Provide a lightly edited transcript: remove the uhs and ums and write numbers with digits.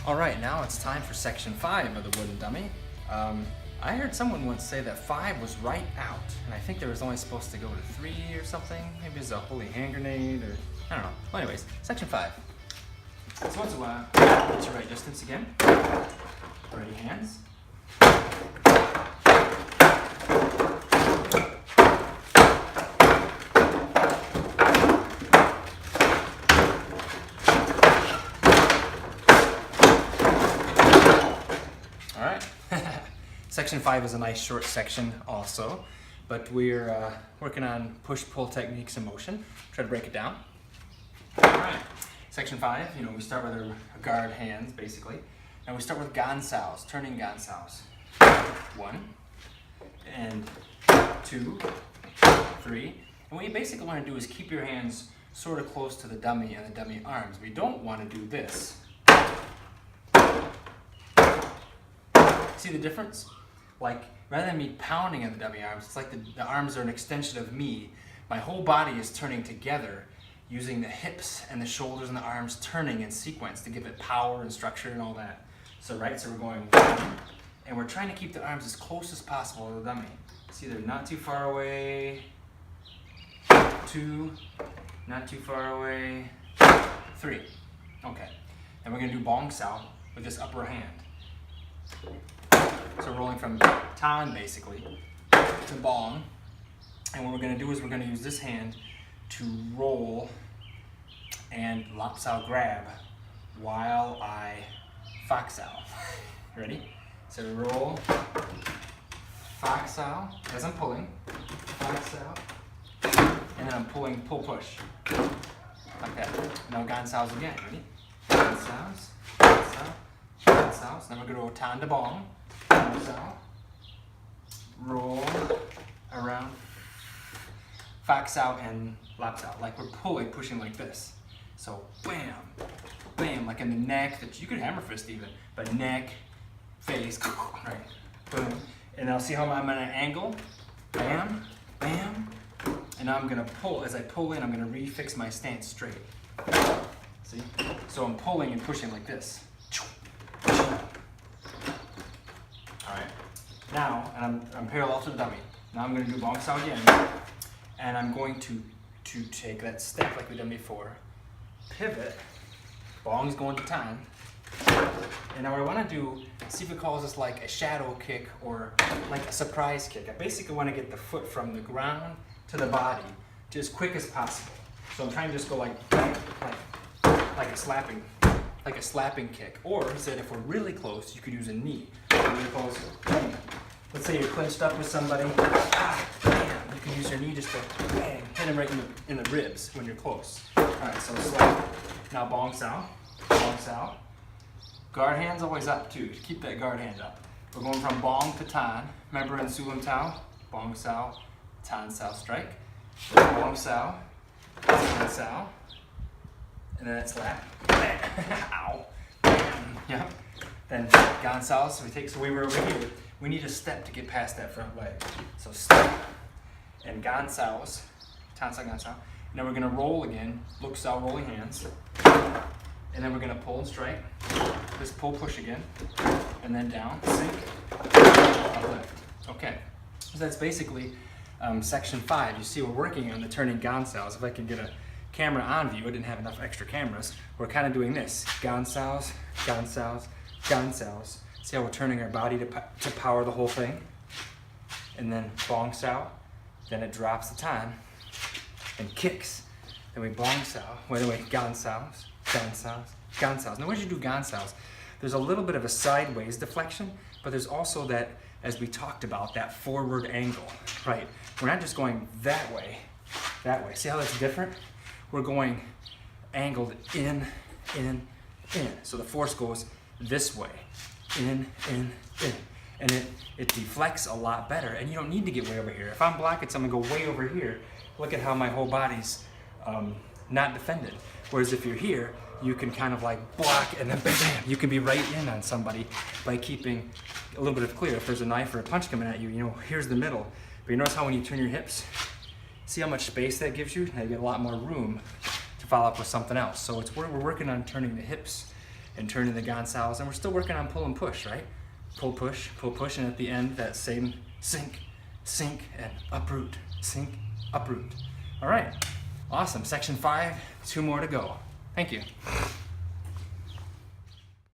All right, now it's time for section 5 of the wooden dummy. I heard someone once say that 5 was right out, and I think there was only supposed to go to 3 or something. Maybe it's a holy hand grenade, or I don't know. Well, anyways, section 5. So once in a while, get your right distance again. Ready hands. All right. Section 5 is a nice short section also, but we're working on push-pull techniques in motion. Try to break it down. All right. Section 5, we start with our guard hands, basically. And we start with gansals, turning gansals. 1, and 2, 3. And what you basically want to do is keep your hands sort of close to the dummy and the dummy arms. We don't want to do this. See the difference? Like, rather than me pounding on the dummy arms, it's like the arms are an extension of me. My whole body is turning together, using the hips and the shoulders and the arms turning in sequence to give it power and structure and all that. So we're going 1, and we're trying to keep the arms as close as possible to the dummy. See, they're not too far away. 2, not too far away. 3. Okay. And we're gonna do bong sao with this upper hand. So rolling from tan basically to bong. And what we're gonna do is we're gonna use this hand to roll and lap sao grab while I fox sao. Ready? So roll, fox sao, as I'm pulling, fox sao, and then I'm pulling, pull push, like that. Now gansaos again, ready? Gansaos, gansao, gansaos. Then we're going to go tan to bong, gansao, roll around, fox sao and lap sao, like we're pulling, pushing like this. So bam, bam, like in the neck, that you could hammer fist even, but neck, face, right, boom. And I'll see how I'm at an angle, bam, bam, and now I'm gonna pull. As I pull in, I'm gonna refix my stance straight. See? So I'm pulling and pushing like this. All right. Now, and I'm parallel to the dummy. Now I'm gonna do bong sao again, and I'm going to take that step like we've done before, pivot, bong's going to tan, and now what I want to do, Sifu calls this like a shadow kick or like a surprise kick. I basically want to get the foot from the ground to the body to as quick as possible. So I'm trying to just go like a slapping kick. Or he said if we're really close, you could use a knee. Really close. Let's say you're clinched up with somebody. Bam, you can use your knee just to bang, hit him right in the ribs when you're close. All right, so slap. Now bong sao, bong sao. Guard hand's always up too. Keep that guard hand up. We're going from bong to tan. Remember in Sulam Tao, bong sao, tan sao strike. Bong sao, tan sao, and then it's slap. Ow. Yep. Then gansao. So we were over here. We need a step to get past that front leg. So step and gansaos, tan sao, gansao. And then we're gonna roll again, look sao, rolling hands. And then we're gonna pull and strike. This pull, push again. And then down, sink, uplift. Okay, so that's basically section 5. You see we're working on the turning gansaos. If I can get a camera on view, I didn't have enough extra cameras. We're kind of doing this, gansaos, gansaos, gansaos. See how we're turning our body to power the whole thing? And then bong sao, then it drops the tan and kicks. Then we bong sao, gansaos, gansaos, gansaos. Now when you do gansaos, there's a little bit of a sideways deflection, but there's also that, as we talked about, that forward angle, right? We're not just going that way. See how that's different? We're going angled in. So the force goes this way. In, and it deflects a lot better, and you don't need to get way over here. If I'm blocking something, go way over here, look at how my whole body's not defended. Whereas if you're here, you can kind of like block and then bam, you can be right in on somebody by keeping a little bit of clear. If there's a knife or a punch coming at you, here's the middle. But you notice how when you turn your hips, see how much space that gives you? Now you get a lot more room to follow up with something else. So we're working on turning the hips and turning the gansaos. And we're still working on pull and push, right? Pull, push, and at the end, that same sink, sink, and uproot, sink, uproot. All right, awesome. Section 5, 2 more to go. Thank you.